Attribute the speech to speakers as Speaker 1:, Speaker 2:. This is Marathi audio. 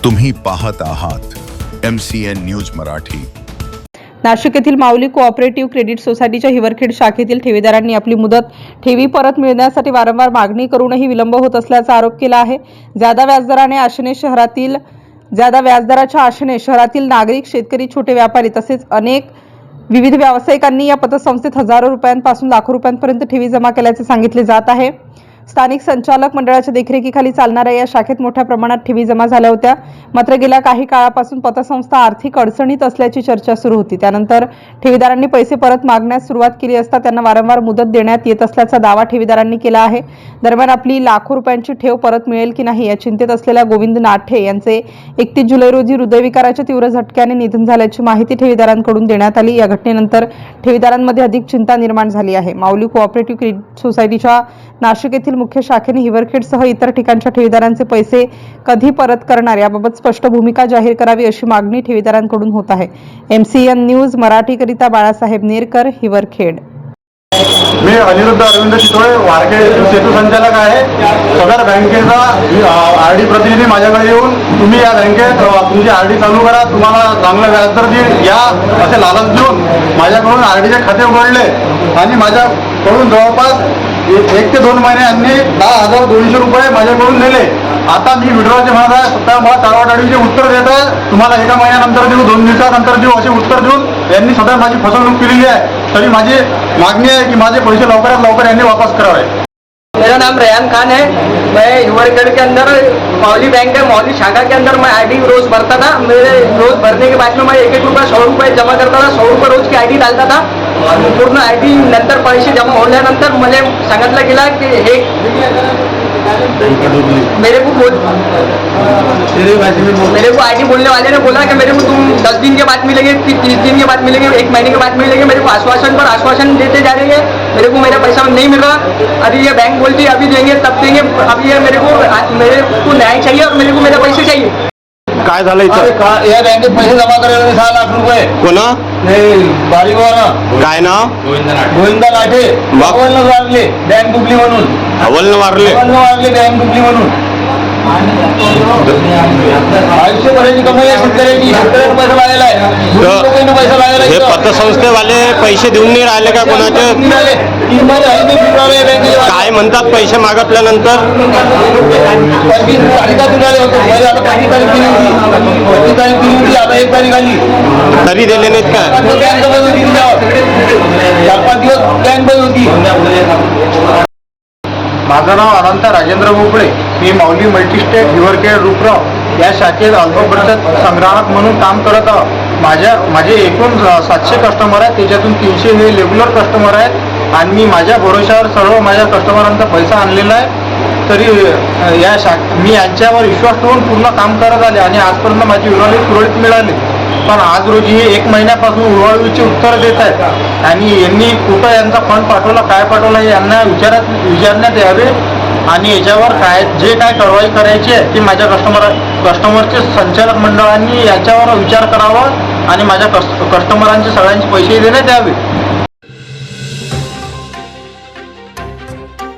Speaker 1: तुम्ही पाहत आहात MCN न्यूज मराठी।
Speaker 2: नाशिक येथील माऊली कोऑपरेटिव्ह क्रेडिट सोसायटीच्या हिवरखेड शाखेतील ठेवीदारांनी आपली मुदत ठेवी परत मिळण्यासाठी वारंवार मागणी करूनही विलंब होत असल्याचा आरोप केला आहे। ज्यादा व्याजदराच्या आशेने शहरातील नागरिक, शेतकरी, छोटे व्यापारी तसेच अनेक विविध व्यावसायिकांनी या पतसंस्थेत हजारो रुपयांपासून लाखो रुपयांपर्यंत ठेवी जमा केल्याचे सांगितले जात आहे। स्थानिक संचालक मंडळाच्या देखरेखीखाली चालणाऱ्या या शाखेत मोठ्या प्रमाणात ठेवी जमा झाल्या होत्या। मात्र गेल्या काही काळापासून पतसंस्था आर्थिक अडचणीत असल्याची चर्चा सुरू होती। त्यानंतर ठेवीदारांनी पैसे परत मागण्यास सुरुवात केली असता त्यांना वारंवार मुदत देण्यात येत असल्याचा दावा ठेवीदारांनी केला आहे। दरम्यान आपली लाखो रुपयांची ठेव परत मिळेल की नाही या चिंतेत असलेल्या गोविंद नाठे यांचे 31 जुलै रोजी हृदयविकाराच्या तीव्र झटक्याने निधन झाल्याची माहिती ठेवीदारांकडून देण्यात आली। या घटनेनंतर ठेवीदारांमध्ये अधिक चिंता निर्माण झाली आहे। माऊली कोऑपरेटिव्ह क्रेडिट सोसायटीच्या नाशिक येथील मुख्य शाखेने हिवरखेडसह इतर ठिकाणच्या ठेवीदारांचे पैसे कधी परत करणार याबाबत स्पष्ट भूमिका जाहीर करावी अशी मागणी ठेवीदारांकडून होत आहे। MCN न्यूज मराठीकरिता बाळासाहेब नेरकर, हिवरखेड।
Speaker 3: मी अनिरुद्ध अरविंद चितोळे, वारखेड सेतू संचालक आहे। सदर बँकेचा RD प्रतिनिधी माझ्याकडे येऊन तुम्ही या बँकेत तुमची RD चालू करा, तुम्हाला चांगलं व्याजदर देईल या असे लालच देऊन माझ्याकडून RDचे खाते उघडले आणि माझ्याकडून जवळपास 1 ते 2 महिन्यांनी 10,200 रुपये माझ्याकडून नेले। आता मी विड्रॉचे म्हणत आहे, स्वतः मला तारवाटाडीचे उत्तर देत आहे, तुम्हाला 1 महिन्यानंतर देऊ, 2 दिवसानंतर देऊ असे उत्तर देऊन यांनी स्वतः माझी फसवणूक केलेली आहे। तरी माझी मागणी है कि माझे पैसे लवकरात लवकर यांनी वापस करावे।
Speaker 4: मेरा नाम रेहान खान है। मैं हिवरखेड के अंदर मौली बैंक है, मौली शाखा के अंदर मैं RD रोज भरता था। मेरे रोज भरने के बाद में मैं 1-1 रुपया 100 रुपये जमा करता था। 100 रुपये रोज की ID डालता था। पूर्ण ID नंतर पैसे जमा होल्यानंतर मला सांगितलं गेलं की हे मेरे को ID बोलने वाले ने बोला कि मेरे को तुम 10 दिन के बाद मिलेंगे, फिर 30 दिन के बाद मिलेंगे, 1 महीने के बाद मिलेंगे। मेरे को आश्वासन पर आश्वासन देते जा रहे हैं, मेरे को मेरा पैसा नहीं मिल रहा। अभी ये बैंक बोलती है अभी देंगे तब देंगे, अभी ये मेरे को न्याय चाहिए और मेरे को मेरे पैसे चाहिए।
Speaker 3: काय झालं इथं?
Speaker 4: या बँकेत पैसे जमा करायला 6 लाख रुपये।
Speaker 3: कोणा?
Speaker 4: बारीकवाला
Speaker 3: काय नाव?
Speaker 4: गोविंद नाठे। अवलनं वारले बँक डुबली म्हणून।
Speaker 3: अवलनं वारले
Speaker 4: बँक डुबली म्हणून। आयुष्यभराची कमाई आहे शेतकऱ्यांनी, शेतकऱ्यांना पैसा लागलेला आहे। पैसा लागलेला
Speaker 5: हे पतसंस्थेवाले पैसे देऊन नाही राहिले का कोणाचे? काय म्हणतात पैसे मागितल्यानंतर?
Speaker 4: आता 1 तारीख आली
Speaker 5: तरी दिले नाहीत का?
Speaker 4: बँक बंद होती, 4-5 दिवस बँक बंद होती।
Speaker 3: माझं नाव अनंत राजेंद्र भोपळे। मी माऊली मल्टीस्टेट हिवरखेड रुपराव या शाखेत अल्प बचत संग्राहक म्हणून काम करत आहोत। माझे एकूण 700 कस्टमर आहेत, त्याच्यातून 300 हे रेग्युलर कस्टमर आहेत आणि मी माझ्या भरोशावर सर्व माझ्या कस्टमरांचा पैसा आणलेला आहे। तरी मी यांच्यावर विश्वास ठेवून पूर्ण काम करत आले आणि आजपर्यंत माझी उर्वरित सुरळीत मिळाली। पण आज रोजी 1 महिन्यापासून उडवाउडवीची उत्तर देत आहेत आणि यांनी कुठं यांचा फंड पाठवला, काय पाठवला हे यांना विचारण्यात यावे आणि याच्यावर जे काय कारवाई करायची आहे ती माझ्या कस्टमरचे संचालक मंडळांनी याच्यावर विचार करावा आणि माझ्या कस्टमरांचे सगळ्यांचे पैसे देण्यात यावे।